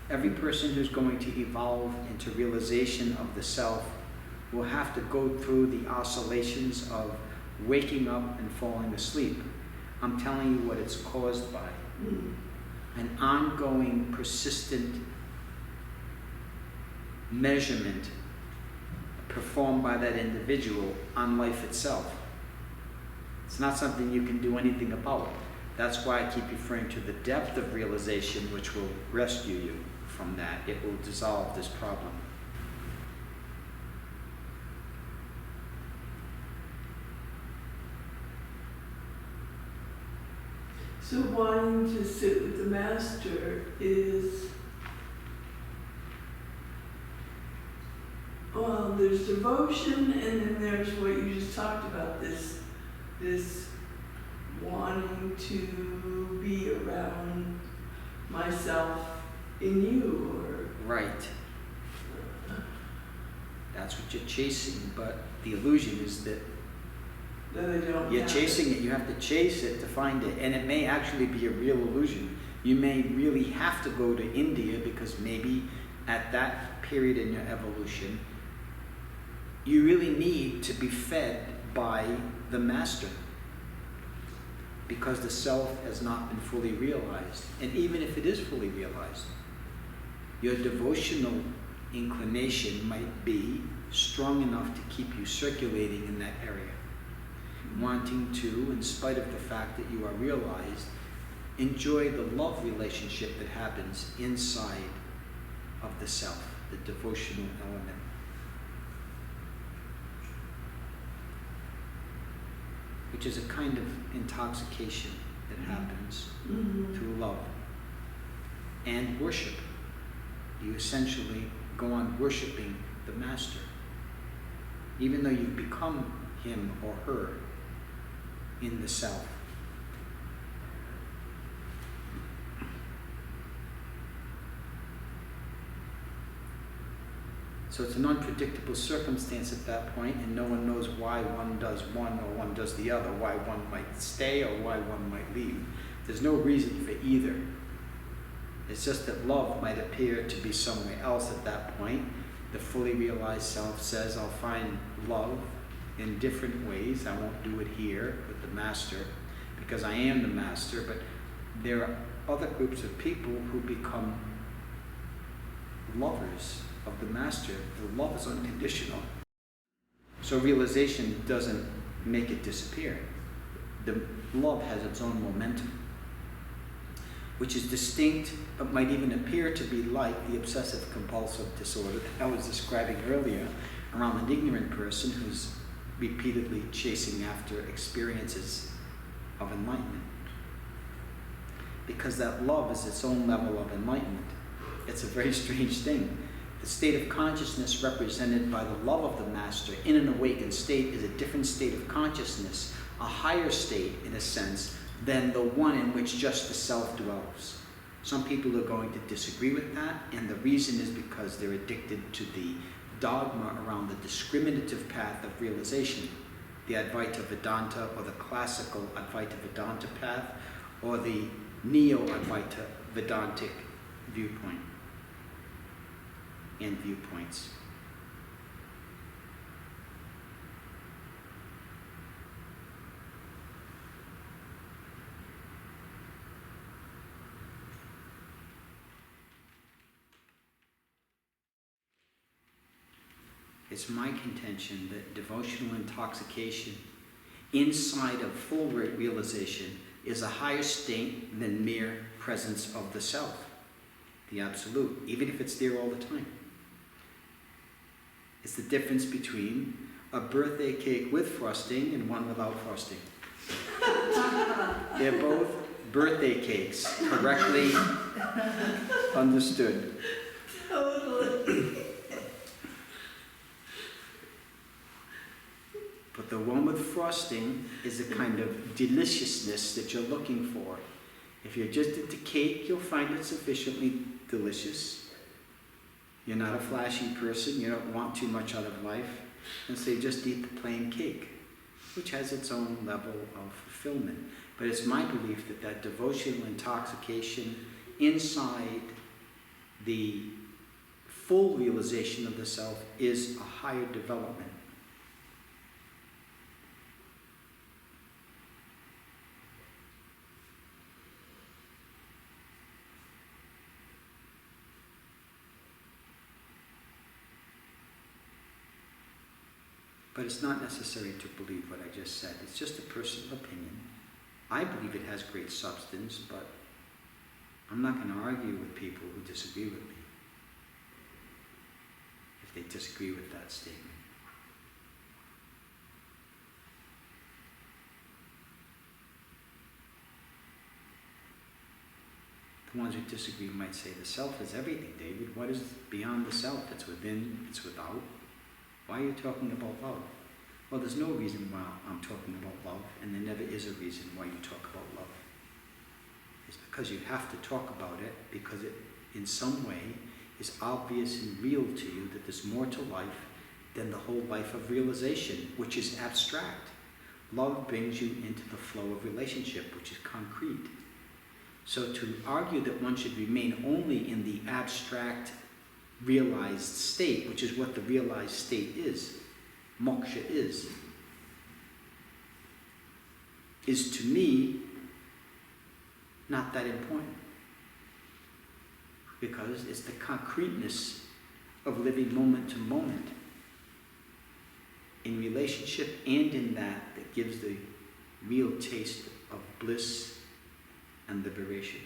Every person who's going to evolve into realization of the self will have to go through the oscillations of waking up and falling asleep. I'm telling you what it's caused by. An ongoing, persistent measurement performed by that individual on life itself. It's not something you can do anything about. That's why I keep referring to the depth of realization, which will rescue you from that. It will dissolve this problem. So wanting to sit with the Master is, well, there's devotion, and then there's what you just talked about, this wanting to be around myself in you, or... Right. That's what you're chasing, but the illusion is that you're chasing it. You have to chase it to find it, and it may actually be a real illusion. You may really have to go to India because maybe at that period in your evolution, you really need to be fed by the Master because the self has not been fully realized. And even if it is fully realized, your devotional inclination might be strong enough to keep you circulating in that area, wanting to, in spite of the fact that you are realized, enjoy the love relationship that happens inside of the self, the devotional element. Which is a kind of intoxication that happens through love and worship. You essentially go on worshiping the Master, even though you've become him or her in the self. So it's an unpredictable circumstance at that point, and no one knows why one does one or one does the other, why one might stay or why one might leave. There's no reason for either. It's just that love might appear to be somewhere else at that point. The fully realized self says, I'll find love in different ways. I won't do it here with the Master because I am the Master, but there are other groups of people who become lovers of the Master. The love is unconditional. So realization doesn't make it disappear. The love has its own momentum, which is distinct, but might even appear to be like the obsessive compulsive disorder that I was describing earlier around an ignorant person who's repeatedly chasing after experiences of enlightenment. Because that love is its own level of enlightenment. It's a very strange thing. The state of consciousness represented by the love of the Master in an awakened state is a different state of consciousness, a higher state, in a sense, than the one in which just the self dwells. Some people are going to disagree with that, and the reason is because they're addicted to the dogma around the discriminative path of realization, the Advaita Vedanta or the classical Advaita Vedanta path, or the Neo-Advaita Vedantic viewpoint and viewpoints. It's my contention that devotional intoxication inside of full realization is a higher state than mere presence of the self, the absolute, even if it's there all the time. It's the difference between a birthday cake with frosting and one without frosting. They're both birthday cakes, correctly understood. Totally. But the one with frosting is a kind of deliciousness that you're looking for. If you're just into cake, you'll find it sufficiently delicious. You're not a flashy person, you don't want too much out of life, and so you just eat the plain cake, which has its own level of fulfillment. But it's my belief that that devotional intoxication inside The full realization of the self is a higher development. But it's not necessary to believe what I just said. It's just a personal opinion. I believe it has great substance, but I'm not going to argue with people who disagree with me if they disagree with that statement. The ones who disagree might say the self is everything, David. What is beyond the self? It's within, it's without. Why are you talking about love? Well, there's no reason why I'm talking about love, and there never is a reason why you talk about love. It's because you have to talk about it, because it, in some way, is obvious and real to you that there's more to life than the whole life of realization, which is abstract. Love brings you into the flow of relationship, which is concrete. So to argue that one should remain only in the abstract realized state, which is what the realized state is, moksha is to me not that important, because it's the concreteness of living moment to moment in relationship and in that gives the real taste of bliss and liberation.